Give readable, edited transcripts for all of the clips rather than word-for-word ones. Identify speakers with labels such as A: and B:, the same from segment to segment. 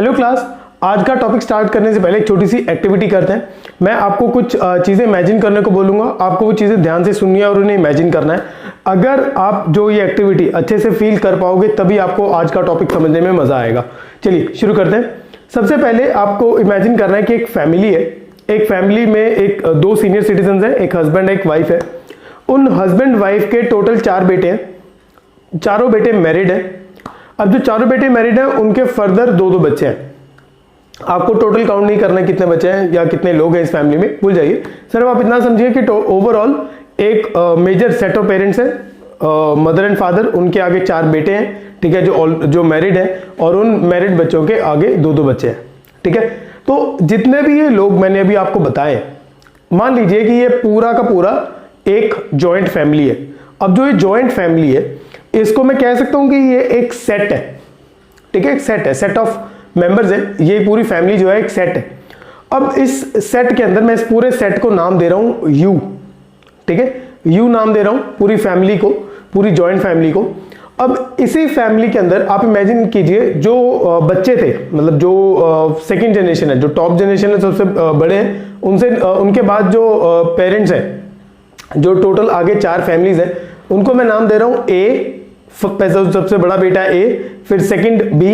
A: Hello class, आज का topic start करने से पहले एक छोटी सी एक्टिविटी करते हैं। मैं आपको कुछ चीज़ें इमेजिन करने को बोलूँगा, आपको वो चीज़ें ध्यान से सुननी है और उन्हें इमेजिन करना है। अगर आप जो ये एक्टिविटी अच्छे से फील कर पाओगे तभी आपको आज का टॉपिक समझने में मज़ा आएगा। चलिए शुरू करते हैं। सबसे पहले आपको इमेजिन करना है कि एक फैमिली है। एक फैमिली में दो सीनियर सिटीजन हैं, एक हस्बैंड एक वाइफ है। उन हस्बैंड वाइफ के टोटल 4 बेटे हैं। चारों बेटे मैरिड हैं। अब जो चारों बेटे मैरिड हैं उनके फर्दर 2-2 बच्चे हैं। आपको टोटल काउंट नहीं करना कितने बच्चे हैं या कितने लोग हैं इस फैमिली में, भूल जाइए। सिर्फ आप इतना समझिए कि ओवरऑल एक मेजर सेट ऑफ पेरेंट्स है, मदर एंड फादर, उनके आगे 4 बेटे हैं, ठीक है, जो मैरिड हैं, और उन मैरिड बच्चों के आगे 2-2 बच्चे हैं, ठीक है। तो जितने भी ये लोग मैंने अभी आपको बताए, मान लीजिए कि ये पूरा का पूरा एक जॉइंट फैमिली है। अब जो ये जॉइंट फैमिली है इसको मैं कह सकता हूं कि ये एक सेट है, ठीक है, एक सेट है, सेट ऑफ मेंबर्स है। ये पूरी फैमिली जो है एक सेट है। अब इस सेट के अंदर मैं इस पूरे सेट को नाम दे रहा हूं यू, ठीक है, यू नाम दे रहा हूं पूरी फैमिली को, पूरी जॉइंट फैमिली को। अब इसी फैमिली के अंदर आप इमेजिन कीजिए जो बच्चे थे, मतलब जो सेकंड जनरेशन है, जो टॉप जनरेशन है, सबसे बड़े हैं, उनके बाद जो पेरेंट्स हैं, जो टोटल आगे 4 फैमिलीज हैं, उनको मैं नाम दे रहा हूं ए। सबसे बड़ा बेटा है ए, फिर सेकंड बी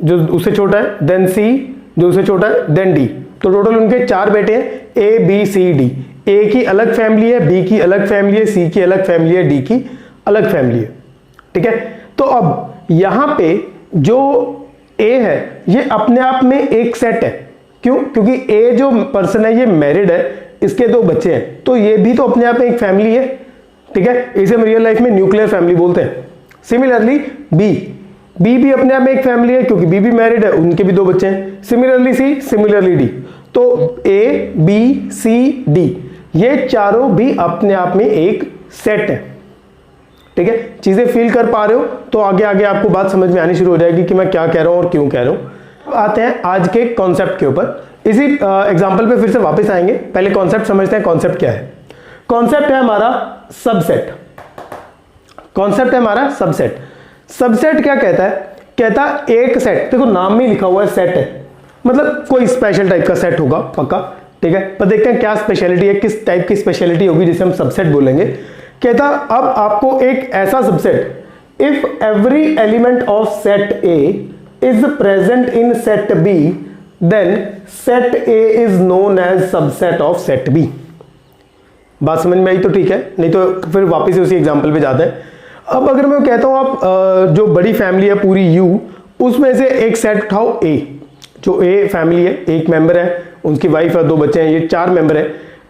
A: जो उससे छोटा है, देन सी जो उससे छोटा है, देन डी। तो टोटल उनके 4 बेटे हैं, ए बी सी डी। ए की अलग फैमिली है, बी की अलग फैमिली है, सी की अलग फैमिली है, डी की अलग फैमिली है, ठीक है। तो अब यहां पे जो ए है ये अपने आप में एक सेट है। क्यों? क्योंकि ए जो पर्सन है ये मैरिड है, इसके 2 बच्चे हैं, तो ये भी तो अपने आप में एक फैमिली है, ठीक है। इसे हम रियल लाइफ में न्यूक्लियर फैमिली बोलते हैं। सिमिलरली बी भी अपने आप में एक फैमिली है, क्योंकि बी भी मैरिड है, उनके भी 2 बच्चे हैं। Similarly C, similarly D. तो ए बी सी डी ये चारों भी अपने आप में एक सेट है, ठीक है। चीजें फील कर पा रहे हो तो आगे आगे आपको बात समझ में आनी शुरू हो जाएगी कि मैं क्या कह रहा हूं और क्यों कह रहा हूं। आते हैं आज के कॉन्सेप्ट के ऊपर। इसी एग्जांपल पे फिर से वापस आएंगे। पहले कॉन्सेप्ट समझते हैं। कॉन्सेप्ट क्या है? कॉन्सेप्ट है हमारा सबसेट। कॉन्सेप्ट है हमारा सबसेट। सबसेट क्या कहता है? कहता एक सेट, देखो नाम में लिखा हुआ है सेट है, मतलब कोई स्पेशल टाइप का सेट होगा पक्का, ठीक है। पर देखते हैं क्या स्पेशलिटी है, किस टाइप की स्पेशलिटी होगी जिसे हम सबसेट बोलेंगे। कहता अब आपको एक ऐसा subset, if every element of set A is present in set B then set A is known as subset of set B. बात समझ में आई तो ठीक है, नहीं तो फिर वापस उसी एग्जांपल पे जाते हैं। अब अगर मैं कहता हूं आप जो बड़ी फैमिली है पूरी यू, उसमें से एक सेट उठाओ ए। जो ए फैमिली है, एक मेंबर है, उनकी वाइफ है, 2 बच्चे हैं, ये 4 मेंबर है।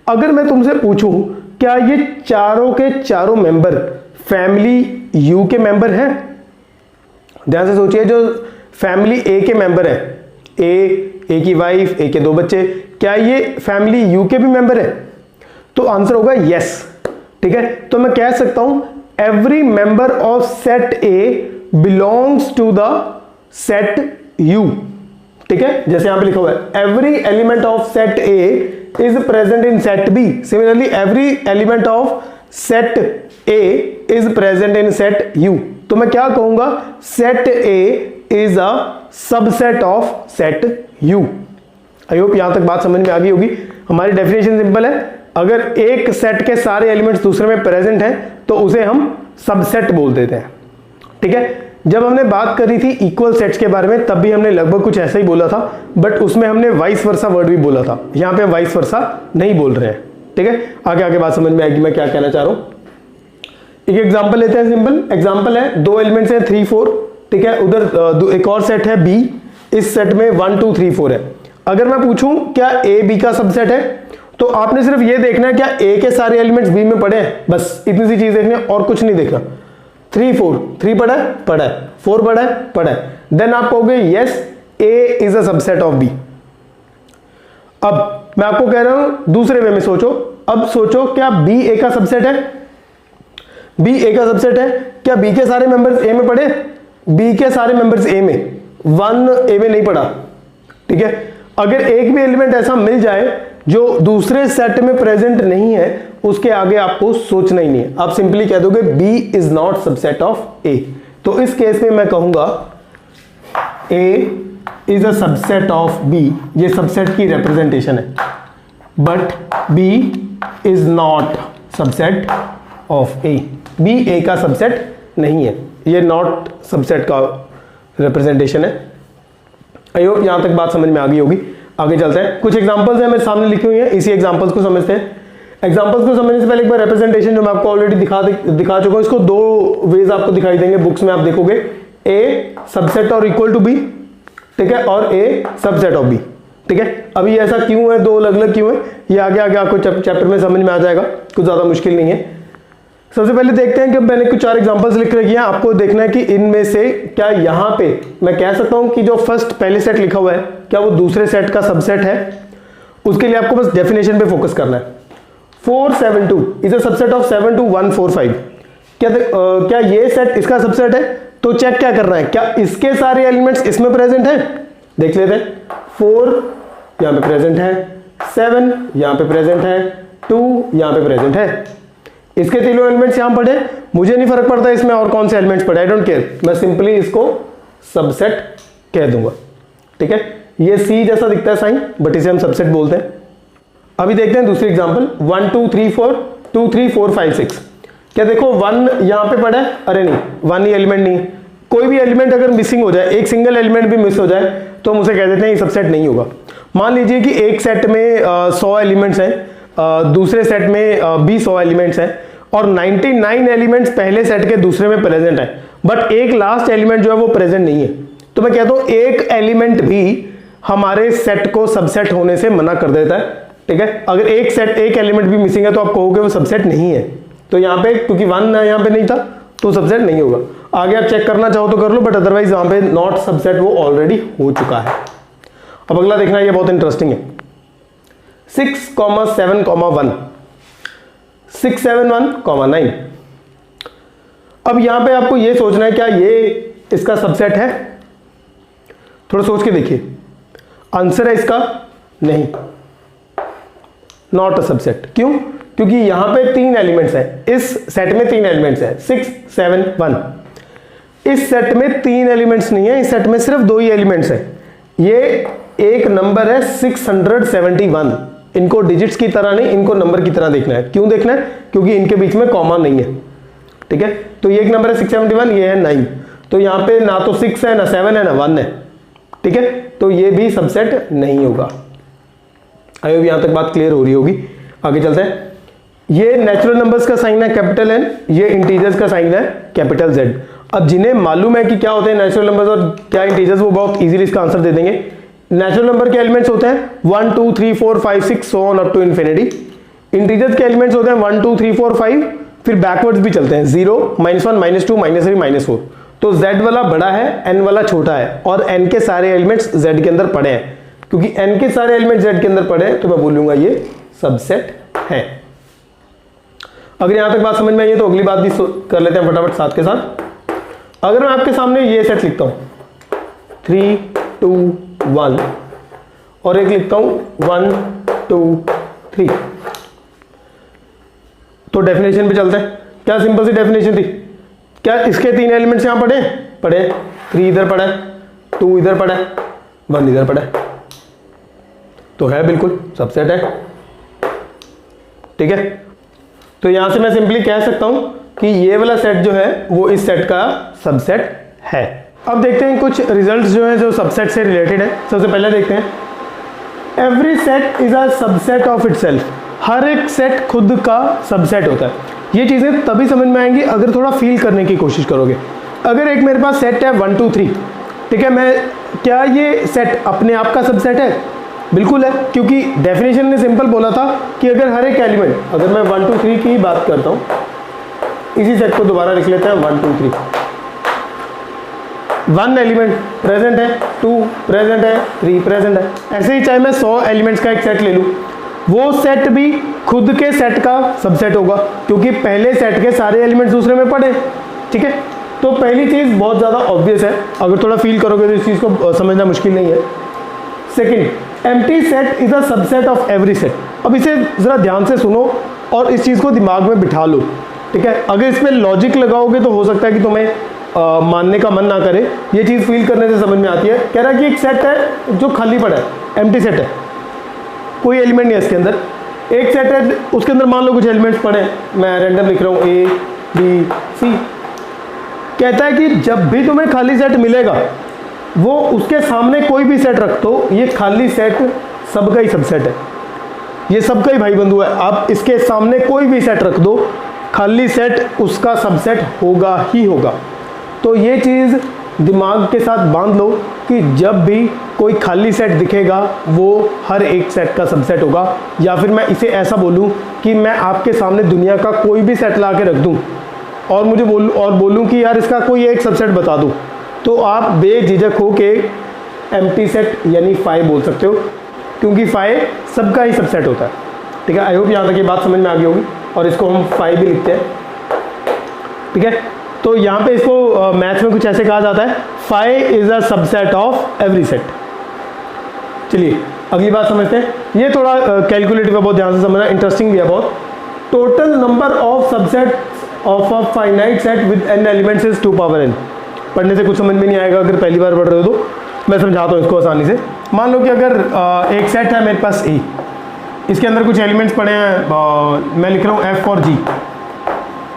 A: अगर मैं तुमसे पूछूं क्या ये चारों के चारों मेंबर फैमिली यू के मेंबर हैं? ध्यान से सोचिए, जो फैमिली ए के मेंबर है, ए की वाइफ, ए के 2 बच्चे, क्या ये फैमिली यू के भी मेंबर है? तो आंसर होगा यस, ठीक है। तो मैं कह सकता हूं every member of set A belongs to the set U, ठीक है। जैसे यहां पे लिखा हुआ है every element of set A is present in set B, similarly every element of set A is present in set U। तो मैं क्या कहूंगा? set A is a subset of set U। I hope यहां तक बात समझ में आ गई होगी। हमारी डेफिनेशन सिंपल है, अगर एक सेट के सारे एलिमेंट्स दूसरे में प्रेजेंट हैं तो उसे हम सबसेट बोल देते हैं, ठीक है। जब हमने बात करी थी इक्वल सेट्स के बारे में तब भी हमने लगभग कुछ ऐसा ही बोला था, बट उसमें हमने वाइस वर्सा वर्ड भी बोला था। यहां पे वाइस वर्सा नहीं बोल रहे हैं, ठीक है। आगे आगे बात समझ में आएगी मैं क्या कहना चाह रहा हूं। एक एग्जांपल लेते हैं। सिंपल एग्जांपल है, 2 एलिमेंट्स हैं 3 4, ठीक है। उधर एक और सेट है बी, इस सेट में 1 2 3 4 है। अगर मैं पूछूं क्या ए बी का सबसेट है, तो आपने सिर्फ ये देखना है क्या ए के सारे एलिमेंट्स बी में पड़े हैं, बस इतनी सी चीज देखनी है और कुछ नहीं देखना। 3 4 3 पड़ा है, 4 पड़ा है, देन आप कहोगे yes A is a subset of B. अब मैं आपको कह रहा हूं दूसरे वे में सोचो। अब सोचो क्या बी ए का सबसेट है? बी ए का सबसेट है। क्या बी के सारे मेंबर्स ए में पड़े? बी के सारे मेंबर्स ए में, 1 ए में नहीं पड़ा, ठीक है। अगर एक भी एलिमेंट ऐसा मिल जाए जो दूसरे सेट में प्रेजेंट नहीं है, उसके आगे आपको सोचना ही नहीं है, आप सिंपली कह दोगे B is not subset of A. तो इस केस में मैं कहूंगा A is a subset of B, ये सबसेट की रिप्रेजेंटेशन है, but B is not subset of A, B A का सबसेट नहीं है, ये नॉट सबसेट का रिप्रेजेंटेशन है। आई होप यहां तक बात समझ में आ गई होगी। आगे चलते हैं, कुछ एग्जांपल्स हैं मेरे सामने लिखी हुई हैं, इसी एग्जांपल्स को समझते हैं। एग्जांपल्स को समझने से पहले एक बार रिप्रेजेंटेशन जो मैं आपको ऑलरेडी दिखा चुका हूं, इसको दो वेज आपको दिखाई देंगे बुक्स में, आप देखोगे ए सबसेट और इक्वल टू बी, ठीक है, और ए सबसेट ऑफ बी, ठीक है। अभी ऐसा क्यों है, दो अलग अलग क्यों है, ये आगे आगे आपको चैप्टर में समझ में आ जाएगा, कुछ ज्यादा मुश्किल नहीं है। सबसे पहले देखते हैं कि मैंने कुछ 4 एग्जांपल्स लिख रखी हैं, आपको देखना है कि इनमें से क्या यहां पे मैं कह सकता हूं कि जो फर्स्ट पहले सेट लिखा हुआ है क्या वो दूसरे सेट का सबसेट है। उसके लिए आपको बस डेफिनेशन पे फोकस करना है। 472 इज अ सबसेट ऑफ 72145, क्या ये सेट इसका सबसेट है? तो चेक क्या करना है, क्या इसके सारे एलिमेंट्स इसमें प्रेजेंट हैं? देख लेते हैं। 4 यहां पे प्रेजेंट है, 7 यहां पे प्रेजेंट है, 2 यहां पे प्रेजेंट है, इसके तीनों एलिमेंट्स यहां पड़े, मुझे नहीं फर्क पड़ता इसमें और कौन से एलिमेंट्स पड़े, आई डोंट केयर, मैं सिंपली इसको सबसेट कह दूंगा, ठीक है। ये सी जैसा दिखता है साइन, बट इसे हम सबसेट बोलते हैं। अभी देखते हैं दूसरी एग्जांपल, 1 2 3 4 2 3 4 5 6। क्या देखो 1 यहां पे पड़ा है, अरे नहीं 1 ही एलिमेंट नहीं, कोई भी एलिमेंट अगर मिसिंग हो जाए, एक सिंगल एलिमेंट भी मिस हो जाए तो हम उसे कह देते हैं ये सबसेट नहीं होगा। मान लीजिए कि एक सेट में 100 एलिमेंट्स हैं, दूसरे सेट में भी 100 एलिमेंट्स हैं और 99 एलिमेंट्स पहले सेट के दूसरे में प्रेजेंट है, बट एक लास्ट एलिमेंट जो है वो प्रेजेंट नहीं है, तो मैं कहता हूं एक एलिमेंट भी हमारे सेट को सबसेट होने से मना कर देता है, ठीक है। अगर एक एलिमेंट भी मिसिंग है तो आप कहोगे वो सबसेट नहीं है, तो यहां पे क्योंकि 1 यहां पे नहीं था तो सबसेट नहीं होगा। आगे आप चेक करना चाहो तो कर लो, बट अदरवाइज वहां पे नॉट सबसेट वो ऑलरेडी हो चुका है। अब अगला देखना, ये बहुत इंटरेस्टिंग है, 6, 7, 1, 6 7 1, 9। अब यहां पे आपको ये सोचना है क्या ये इसका सबसेट है, थोड़ा सोच के देखिए। आंसर है इसका नहीं, नॉट अ सबसेट। क्यों? क्योंकि यहां पे 3 एलिमेंट्स हैं, इस सेट में 3 एलिमेंट्स हैं, 6 7 1। इस सेट में 3 एलिमेंट्स नहीं है, इस सेट में सिर्फ 2 ही एलिमेंट्स हैं। ये एक नंबर है 671, इनको डिजिट्स की तरह नहीं, इनको नंबर की तरह देखना है। क्यों देखना है? क्योंकि इनके बीच में कॉमा नहीं है, ठीक है। तो ये एक नंबर है 671, ये है 9, तो यहां पे ना तो 6 है, ना 7 है, ना 1 है, ठीक है। तो ये भी सबसेट नहीं होगा। आई होप यहां तक बात क्लियर हो रही होगी। आगे चलते हैं। ये नेचुरल नंबर्स का साइन है कैपिटल एन, ये इंटीजर्स का साइन है कैपिटल जेड। अब जिन्हें मालूम है कि क्या होते हैं नेचुरल नंबर्स और क्या इंटीजर्स, वो बहुत इजीली इसका आंसर दे देंगे। नेचुरल नंबर के एलिमेंट्स होते हैं 1 2 3 4 5 6 so on up to infinity. Integers के एलिमेंट्स होते हैं 1 2 3 4 5, फिर बैकवर्ड्स भी चलते हैं 0 -1 -2 -3 -4। तो z वाला बड़ा है, n वाला छोटा है, और n के सारे एलिमेंट्स z के अंदर पड़े हैं। क्योंकि n के सारे एलिमेंट्स z के अंदर पड़े हैं तो मैं बोलूंगा ये सबसेट है। अगर यहां तक बात समझ में आई है तो अगली बात भी कर लेते हैं फटाफट साथ के साथ। अगर मैं आपके सामने ये सेट लिखता हूं 3 2 1 और एक लिखता हूं 1 2 3, तो डेफिनेशन पे चलते हैं। क्या सिंपल सी डेफिनेशन थी, क्या इसके 3 एलिमेंट्स यहां पड़े 3 इधर पड़ा है, 2 इधर पड़ा है, 1 इधर पड़ा है, तो है बिल्कुल सबसेट है, ठीक है। तो यहां से मैं सिंपली कह सकता हूं कि ये वाला सेट जो है वो इस सेट का सबसेट है। अब देखते हैं कुछ रिजल्ट्स जो है जो सबसेट से रिलेटेड है। सबसे पहले देखते हैं every set is a subset of itself. हर एक सेट खुद का सबसेट होता है। ये चीजें तभी समझ में आएंगी अगर थोड़ा फील करने की कोशिश करोगे। अगर एक मेरे पास सेट है 1 2 3, ठीक है, क्या ये सेट अपने आप का सबसेट है? बिल्कुल है, क्योंकि डेफिनेशन ने सिंपल बोला था कि अगर हर एक एलिमेंट, अगर मैं 1 2 3 की बात करता हूं, इसी सेट को दोबारा लिख लेते हैं 1 2 3। 1 एलिमेंट प्रेजेंट है, 2 प्रेजेंट है, 3 प्रेजेंट है। ऐसे ही चाहे मैं 100 एलिमेंट्स का एक सेट ले लूं, वो सेट भी खुद के सेट का सबसेट होगा, क्योंकि पहले सेट के सारे एलिमेंट्स दूसरे में पड़े, ठीक है। तो पहली चीज बहुत ज्यादा ऑब्वियस है, अगर थोड़ा फील करोगे तो इस चीज को समझना मुश्किल नहीं है। Second, empty set is a subset of every set. अब इसे जरा ध्यान से सुनो और इस चीज को दिमाग में बिठा लो, ठीक है। अगर इसमें लॉजिक लगाओगे तो हो सकता है कि तुम्हें मानने का मन ना करे, ये चीज़ फील करने से समझ में आती है। कह रहा है कि एक सेट है जो खाली पड़ा है, एम्प्टी सेट है, कोई एलिमेंट नहीं है इसके अंदर। एक सेट है उसके अंदर मान लो कुछ एलिमेंट्स पड़े हैं, मैं रैंडम लिख रहा हूँ ए बी सी। कहता है कि जब भी तुम्हें खाली सेट मिलेगा वो उसके सामने कोई भी सेट रख दो, ये खाली सेट सबका ही सबसेट है, ये सबका ही भाई बंधु है। आप इसके सामने कोई भी सेट रख दो, खाली सेट उसका सबसेट होगा ही होगा। तो ये चीज़ दिमाग के साथ बांध लो कि जब भी कोई खाली सेट दिखेगा वो हर एक सेट का सबसेट होगा। या फिर मैं इसे ऐसा बोलूं कि मैं आपके सामने दुनिया का कोई भी सेट ला के रख दूं और मुझे बोलूं कि यार इसका कोई एक सबसेट बता दूं, तो आप बेझिझक हो के एम्प्टी सेट यानी फाई बोल सकते हो, क्योंकि फाई सबका ही सबसेट होता है। ठीक है, आई होप यहाँ तक ये बात समझ में आ गई होगी। और इसको हम फाई भी लिखते हैं। ठीक है, तो यहाँ पे इसको मैथ्स में कुछ ऐसे कहा जाता है, phi is a subset of every set. चलिए अगली बात समझते हैं। ये थोड़ा कैलकुलेटिव है, बहुत ध्यान से समझना, इंटरेस्टिंग भी है बहुत। Total number of subset of a finite set with n elements is 2 power n। पढ़ने से कुछ समझ में नहीं आएगा अगर पहली बार पढ़ रहे हो तो मैं समझाता हूँ इसको आसानी से। मान लो कि अगर एक सेट है मेरे पास ए, इसके अंदर कुछ एलिमेंट्स पड़े हैं, मैं लिख रहा हूँ एफ और जी।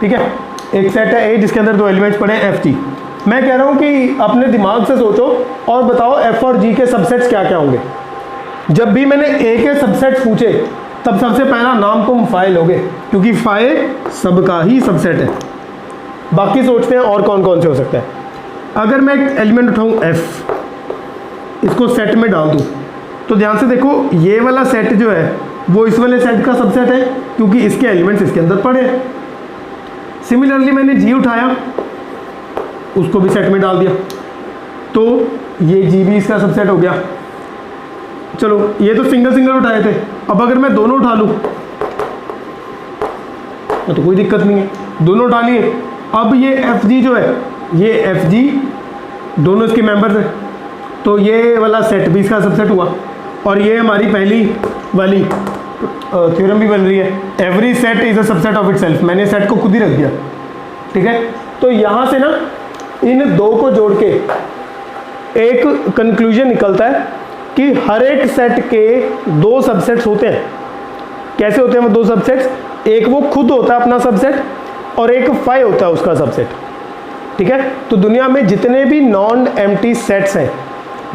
A: ठीक है, एक सेट है ए जिसके अंदर 2 एलिमेंट्स पड़े हैं एफ जी। मैं कह रहा हूँ कि अपने दिमाग से सोचो और बताओ एफ और जी के सबसेट्स क्या क्या होंगे। जब भी मैंने ए के सबसेट्स पूछे तब सबसे पहला नाम तुम फाई लोगे, क्योंकि फाई सबका ही सबसेट है। बाकी सोचते हैं और कौन कौन से हो सकते हैं। अगर मैं एक एलिमेंट उठाऊँ एफ, इसको सेट में डाल दूँ, तो ध्यान से देखो ये वाला सेट जो है वो इस वाले सेट का सबसेट है, क्योंकि इसके एलिमेंट्स इसके अंदर पड़े हैं। सिमिलरली मैंने जी उठाया, उसको भी सेट में डाल दिया, तो ये जी भी इसका सबसेट हो गया। चलो ये तो सिंगल सिंगल उठाए थे, अब अगर मैं दोनों उठा लूँ तो कोई दिक्कत नहीं है, दोनों उठा लिए। अब ये एफ जी जो है, ये एफ जी दोनों इसके मेंबर्स हैं, तो ये वाला सेट भी इसका सबसेट हुआ। और ये हमारी पहली वाली थ्योरम भी बन रही है, every set is a subset of itself. मैंने सेट को खुद ही रख दिया। ठीक है, तो यहाँ से ना इन दो को जोड़ के एक कंक्लूजन निकलता है कि हर एक सेट के 2 सबसेट्स होते हैं। कैसे होते हैं वो 2 सबसेट्स? एक वो खुद होता है अपना सबसेट और एक फाई होता है उसका सबसेट। ठीक है, तो दुनिया में जितने भी नॉन एम्प्टी सेट्स हैं,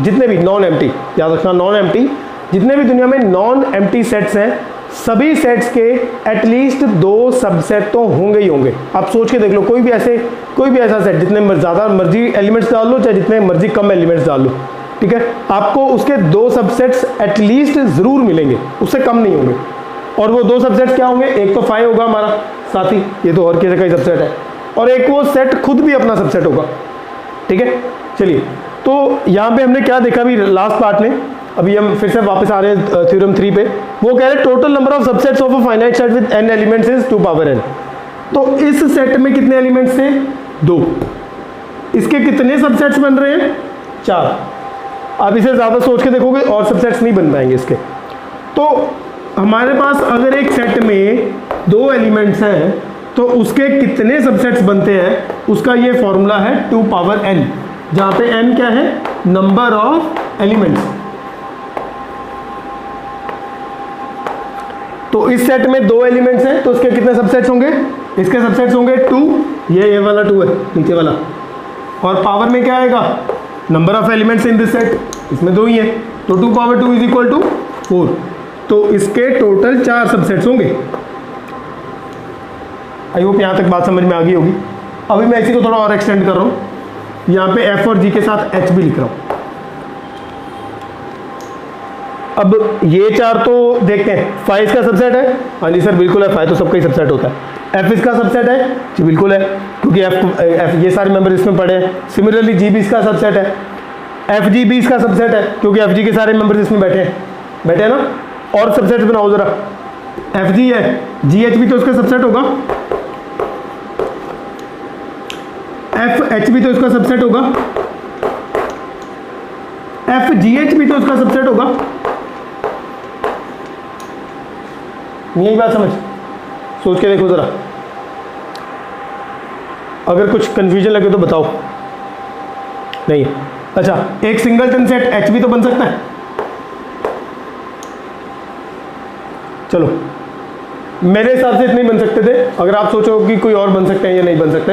A: जितने भी नॉन एम्प्टी, याद रखना नॉन एम्प्टी, जितने भी दुनिया में नॉन एम्प्टी सेट्स हैं, सभी सेट्स के एटलीस्ट 2 सबसेट तो होंगे ही होंगे। आप सोच के देख लो, कोई भी ऐसा सेट जितने ज़्यादा मर्जी एलिमेंट्स डाल लो, चाहे जितने मर्जी कम एलिमेंट्स डाल लो, ठीक है, आपको उसके 2 सबसेट्स एटलीस्ट ज़रूर मिलेंगे, उससे कम नहीं होंगे। और वो 2 सबसेट्स क्या होंगे? एक तो फाई होगा हमारा साथी, ये तो हर किसी का ही सबसेट है, और एक वो सेट खुद भी अपना सबसेट होगा। ठीक है, चलिए तो यहाँ पे हमने क्या देखा अभी लास्ट पार्ट में, अभी हम फिर से वापस आ रहे हैं थ्योरम 3 पे। वो कह रहे हैं total number of subsets of a finite set with n elements is 2 power n। तो इस सेट में कितने एलिमेंट्स थे? 2। इसके कितने सबसेट्स बन रहे हैं? 4। अब इसे ज़्यादा सोच के देखोगे और सबसेट्स नहीं बन पाएंगे इसके। तो हमारे पास अगर एक सेट में 2 एलिमेंट्स हैं तो उसके कितने सबसेट्स बनते हैं, उसका ये फॉर्मूला है 2 पावर n, जहाँ पे n क्या है? Number of elements. तो इस सेट में 2 एलिमेंट्स हैं तो उसके कितने सबसेट्स होंगे? इसके सबसेट्स होंगे 2, ये वाला 2 है नीचे वाला, और पावर में क्या आएगा? Number of elements in this set, इसमें 2 ही है, तो 2 पावर 2 इज इक्वल टू 4। तो इसके टोटल 4 सबसेट्स होंगे। आई होप यहाँ तक बात समझ में आ गई होगी। अभी मैं इसी को थोड़ा और एक्सटेंड कर रहा हूँ, यहाँ पे एफ और जी के साथ एच भी लिख रहा हूँ। अब ये 4 तो देखते हैं, फाई इसका सबसेट है? हाँ जी सर बिल्कुल है, फाई तो सबका ही सबसेट होता है। एफ इसका सबसेट है? जी बिल्कुल है, क्योंकि एफ ये सारे मेंबर इसमें पड़े हैं। सिमिलरली जी भी इसका सबसेट है, एफ जी भी इसका सबसेट है, क्योंकि एफ जी के सारे मेंबर्स इसमें बैठे हैं ना। और सबसेट्स बनाओ जरा, एफ जी है, जी एच भी तो उसका सबसेट होगा, एफ एच भी तो इसका सबसेट होगा, एफ जी एच भी तो इसका सबसेट होगा। यही बात समझ, सोच के देखो जरा, अगर कुछ कंफ्यूजन लगे तो बताओ। नहीं है। अच्छा, एक सिंगलटन सेट एच भी तो बन सकता है। चलो, मेरे हिसाब से इतने बन सकते थे, अगर आप सोचो कि कोई और बन सकते हैं या नहीं बन सकते।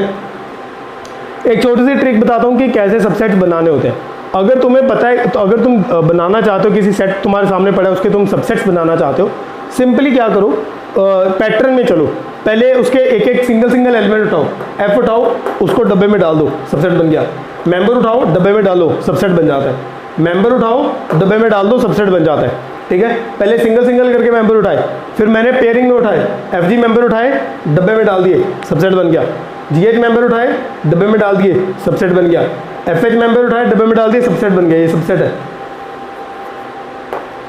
A: एक छोटी सी ट्रिक बताता हूं कि कैसे सबसेट्स बनाने होते हैं। अगर तुम्हें पता है, तो अगर तुम बनाना चाहते हो, किसी सेट तुम्हारे सामने पड़ा है उसके तुम सबसेट्स बनाना चाहते हो, सिंपली क्या करो, पैटर्न में चलो, पहले उसके एक एक सिंगल एलिमेंट उठाओ, एफ उठाओ, उसको डब्बे में डाल दो, सबसेट बन गया। मेंबर उठाओ, डब्बे में डालो, सबसेट बन जाता है। मेंबर उठाओ, डब्बे में डाल दो, सबसेट बन जाता है। ठीक है, पहले सिंगल करके मेंबर उठाए, फिर मैंने पेयरिंग में उठाए, एफ जी मेंबर उठाए, डब्बे में डाल दिए, सबसेट बन गया। जी एच मेंबर उठाए, डब्बे में डाल दिए, सबसेट बन गया। एफ एच मेंबर उठाए, डब्बे में डाल दिए, सबसेट बन गया। ये सबसेट है,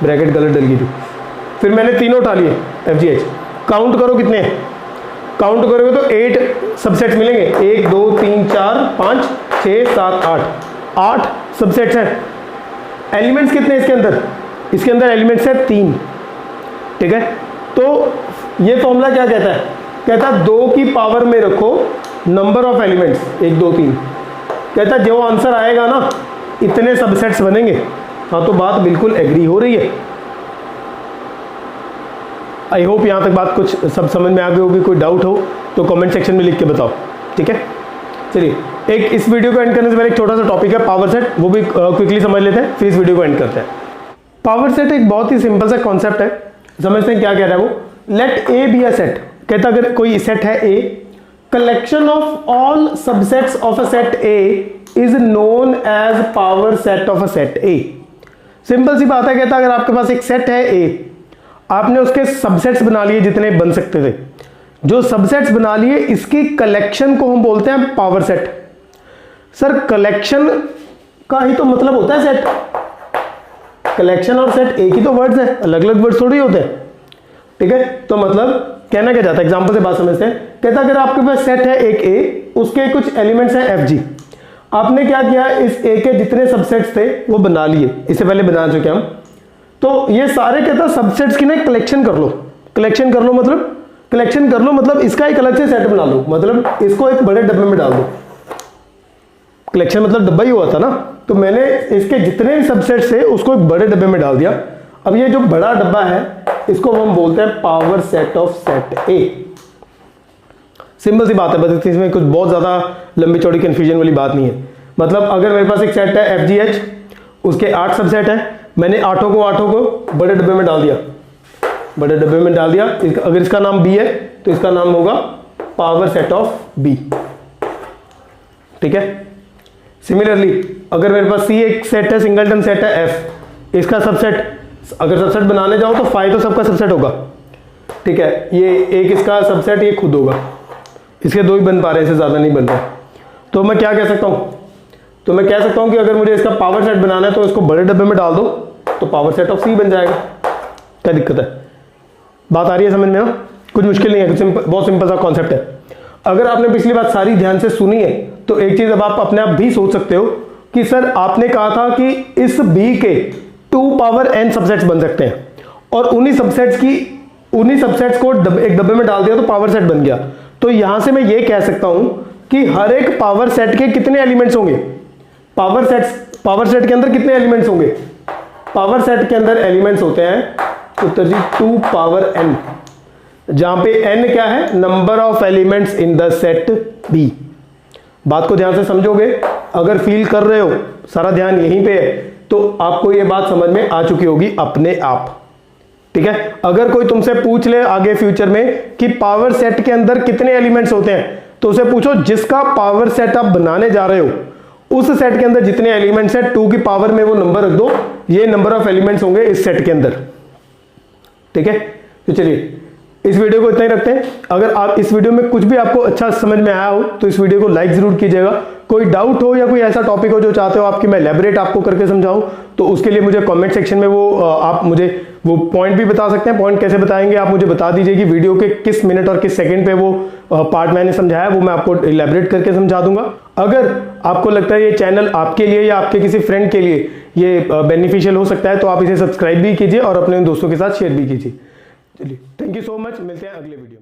A: ब्रैकेट गलत डल गई थी। फिर मैंने तीनों उठा लिए, एफ जी एच। काउंट करो कितने हैं, काउंट करोगे तो 8 सबसेट्स मिलेंगे। 1 2 3 4 5 6 7 8 सबसेट्स हैं। एलिमेंट्स कितने इसके अंदर, इसके अंदर एलिमेंट्स है 3। ठीक है, तो ये फॉर्मूला क्या कहता है, कहता है 2 की पावर में रखो नंबर ऑफ एलिमेंट्स, 1 2 3। कहता है जो आंसर आएगा ना, इतने सबसेट्स बनेंगे। हाँ, तो बात बिल्कुल एग्री हो रही है। आई होप यहां तक बात कुछ सब समझ में आ गई होगी। कोई डाउट हो तो कमेंट सेक्शन में लिख के बताओ। ठीक है, चलिए, एक इस वीडियो को एंड करने से पहले एक छोटा सा टॉपिक है पावर सेट, वो भी क्विकली समझ लेते हैं, फिर इस वीडियो को एंड करते हैं। पावर सेट एक बहुत ही सिंपल सा कॉन्सेप्ट है, समझते हैं क्या कह रहा है वो। Let A be a set, कहता अगर कोई सेट है A, collection of all subsets of a set A is known as power set of a set A. Simple सी बात है, कहता अगर आपके पास एक सेट है ए, आपने उसके सबसेट्स बना लिए जितने बन सकते थे, जो सबसेट्स बना लिए इसकी कलेक्शन को हम बोलते हैं पावर सेट। सर, कलेक्शन का ही तो मतलब होता है सेट। कलेक्शन और सेट एक ही तो वर्ड्स है, अलग अलग वर्ड्स थोड़ी होते हैं। ठीक है, तो मतलब कहना क्या चाहता है, एग्जांपल से बात समझते हैं। कहता अगर आपके पास सेट है एक ए, उसके कुछ एलिमेंट्स हैं एफ जी, आपने क्या किया, इस ए के जितने सबसेट्स थे वो बना लिए, इससे पहले बना चुके हम। तो ये सारे कहता सबसेट्स की ना कलेक्शन कर लो। कलेक्शन कर लो मतलब, कलेक्शन कर लो मतलब इसका एक अलग से सेट बना लो, मतलब इसको एक बड़े डब्बे में डाल दो। कलेक्शन मतलब डब्बा ही हुआ था ना, तो मैंने इसके जितने भी सबसेट्स थे उसको एक बड़े डब्बे में डाल दिया। अब ये जो बड़ा डब्बा है इसको हम बोलते हैं power set of set A. Simple सी बात है, बस इसमें कुछ बहुत ज्यादा लंबी चौड़ी कंफ्यूजन वाली बात नहीं है। मतलब अगर मेरे पास एक सेट है एफ जी एच, उसके 8 सबसेट है, मैंने आठों को बड़े डब्बे में डाल दिया, बड़े डब्बे में डाल दिया। अगर इसका नाम बी है तो इसका नाम होगा पावर सेट ऑफ बी। ठीक है, सिमिलरली अगर मेरे पास सी एक सेट है, सिंगलटन सेट है एफ, इसका सबसेट अगर सबसेट बनाने जाओ तो फाइव तो सबका सबसेट होगा। ठीक है, ये एक इसका सबसेट ये खुद होगा, इसके 2 ही बन पा रहे हैं, इससे ज्यादा नहीं बन रहा। तो मैं क्या कह सकता हूं, तो मैं कह सकता हूं कि अगर मुझे इसका पावर सेट बनाना है तो इसको बड़े डब्बे में डाल दो, तो पावर सेट ऑफ सी बन जाएगा। क्या दिक्कत है, बात आ रही है समझ में ना? कुछ मुश्किल नहीं है, बहुत सिंपल सा कॉन्सेप्ट है। अगर आपने पिछली बात सारी ध्यान से सुनी है तो एक चीज अब आप अपने आप भी सोच सकते हो कि सर आपने कहा था कि इस बी के 2 पावर n सबसेट्स बन सकते हैं, और उन्हीं सबसेट्स को एक डब्बे में डाल दिया तो पावर सेट बन गया। तो यहां से मैं ये कह सकता हूं कि हर एक पावर सेट के कितने एलिमेंट्स होंगे, पावर सेट के अंदर कितने एलिमेंट्स होंगे? पावर सेट के अंदर एलिमेंट्स होते हैं उत्तर जी 2 पावर n, जहां पे n क्या है, number of elements in the set B। बात को ध्यान से समझोगे, अगर फील कर रहे हो सारा ध्यान यहीं पे है, तो आपको ये बात समझ में आ चुकी होगी अपने आप। ठीक है, अगर कोई तुमसे पूछ ले आगे फ्यूचर में कि पावर सेट के अंदर कितने एलिमेंट्स होते हैं, तो उसे पूछो जिसका पावर सेट आप बनाने जा रहे हो उस सेट के अंदर जितने एलिमेंट्स हैं 2 की पावर में वो नंबर रख दो, ये नंबर ऑफ एलिमेंट्स होंगे इस सेट के अंदर। ठीक है, तो चलिए इस वीडियो को इतना ही रखते हैं। अगर आप इस वीडियो में कुछ भी आपको अच्छा समझ में आया हो तो इस वीडियो को लाइक जरूर कीजिएगा। कोई डाउट हो या कोई ऐसा टॉपिक हो जो चाहते हो आपकी मैं एलैबोरेट आपको करके समझाऊं, तो उसके लिए मुझे कमेंट सेक्शन में आप मुझे वो पॉइंट भी बता सकते हैं। पॉइंट कैसे बताएंगे आप मुझे बता दीजिए कि वीडियो के किस मिनट और किस सेकंड पे वो पार्ट मैंने समझाया वो मैं आपको एलैबोरेट करके समझा दूंगा। अगर आपको लगता है ये चैनल आपके लिए या आपके किसी फ्रेंड के लिए ये बेनिफिशियल हो सकता है तो आप इसे सब्सक्राइब भी कीजिए और अपने दोस्तों के साथ शेयर भी कीजिए। चलिए, थैंक यू सो मच, मिलते हैं अगले वीडियो में।